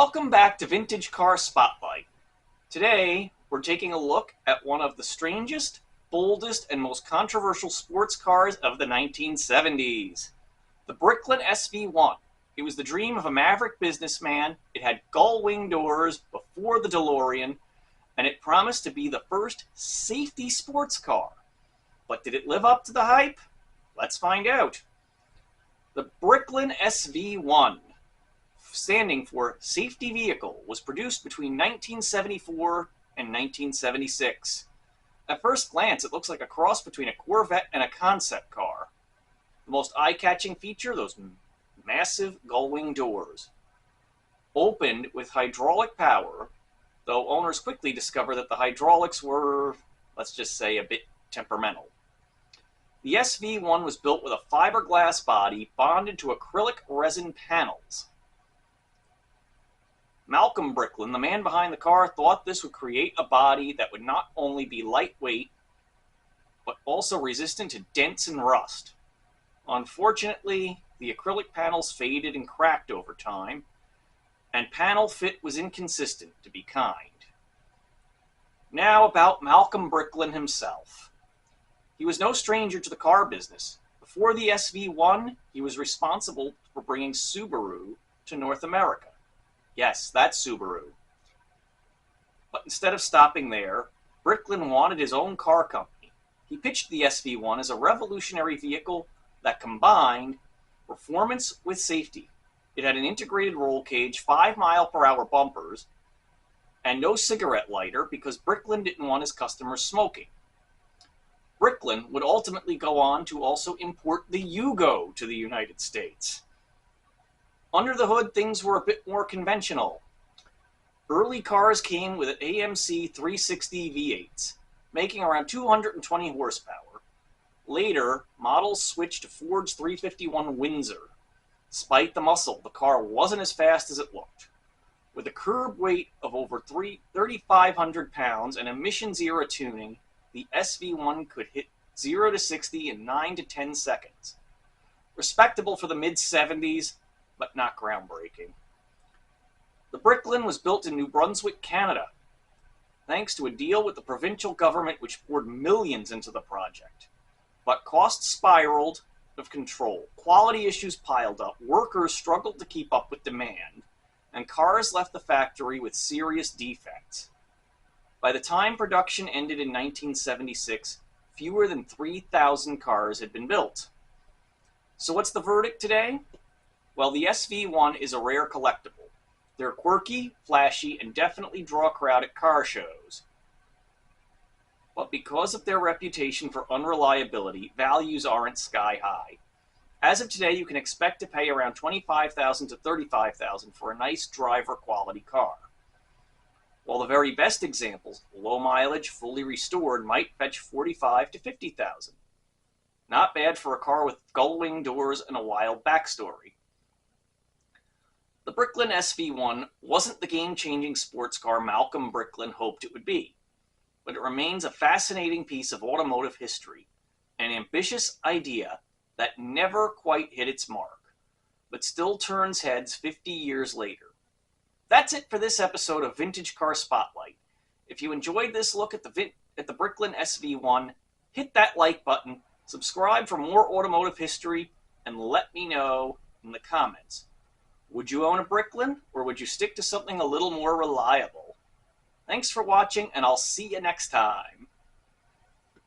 Welcome back to Vintage Car Spotlight. Today, we're taking a look at one of the strangest, boldest, and most controversial sports cars of the 1970s. The Bricklin SV-1. It was the dream of a maverick businessman, it had gullwing doors before the DeLorean, and it promised to be the first safety sports car. But did it live up to the hype? Let's find out. The Bricklin SV-1, standing for Safety Vehicle, was produced between 1974 and 1976. At first glance, it looks like a cross between a Corvette and a concept car. The most eye-catching feature, those massive gullwing doors. Opened with hydraulic power, though owners quickly discovered that the hydraulics were, let's just say, a bit temperamental. The SV-1 was built with a fiberglass body bonded to acrylic resin panels. Malcolm Bricklin, the man behind the car, thought this would create a body that would not only be lightweight, but also resistant to dents and rust. Unfortunately, the acrylic panels faded and cracked over time, and panel fit was inconsistent, to be kind. Now about Malcolm Bricklin himself. He was no stranger to the car business. Before the SV-1, he was responsible for bringing Subaru to North America. Yes, that's Subaru. But instead of stopping there, Bricklin wanted his own car company. He pitched the SV-1 as a revolutionary vehicle that combined performance with safety. It had an integrated roll cage, 5-mile-per-hour bumpers, and no cigarette lighter because Bricklin didn't want his customers smoking. Bricklin would ultimately go on to also import the Yugo to the United States. Under the hood, things were a bit more conventional. Early cars came with AMC 360 V8s, making around 220 horsepower. Later, models switched to Ford's 351 Windsor. Despite the muscle, the car wasn't as fast as it looked. With a curb weight of over 3,500 pounds and emissions-era tuning, the SV-1 could hit 0 to 60 in 9 to 10 seconds. Respectable for the mid-70s, but not groundbreaking. The Bricklin was built in New Brunswick, Canada, thanks to a deal with the provincial government which poured millions into the project. But costs spiraled out of control, quality issues piled up, workers struggled to keep up with demand, and cars left the factory with serious defects. By the time production ended in 1976, fewer than 3,000 cars had been built. So what's the verdict today? Well, the SV-1 is a rare collectible. They're quirky, flashy, and definitely draw a crowd at car shows. But because of their reputation for unreliability, values aren't sky high. As of today, you can expect to pay around $25,000 to $35,000 for a nice driver-quality car. While the very best examples, low mileage, fully restored, might fetch $45,000 to $50,000. Not bad for a car with gullwing doors and a wild backstory. The Bricklin SV-1 wasn't the game-changing sports car Malcolm Bricklin hoped it would be, but it remains a fascinating piece of automotive history, an ambitious idea that never quite hit its mark, but still turns heads 50 years later. That's it for this episode of Vintage Car Spotlight. If you enjoyed this look at the Bricklin SV-1, hit that like button, subscribe for more automotive history, and let me know in the comments. Would you own a Bricklin, or would you stick to something a little more reliable? Thanks for watching, and I'll see you next time.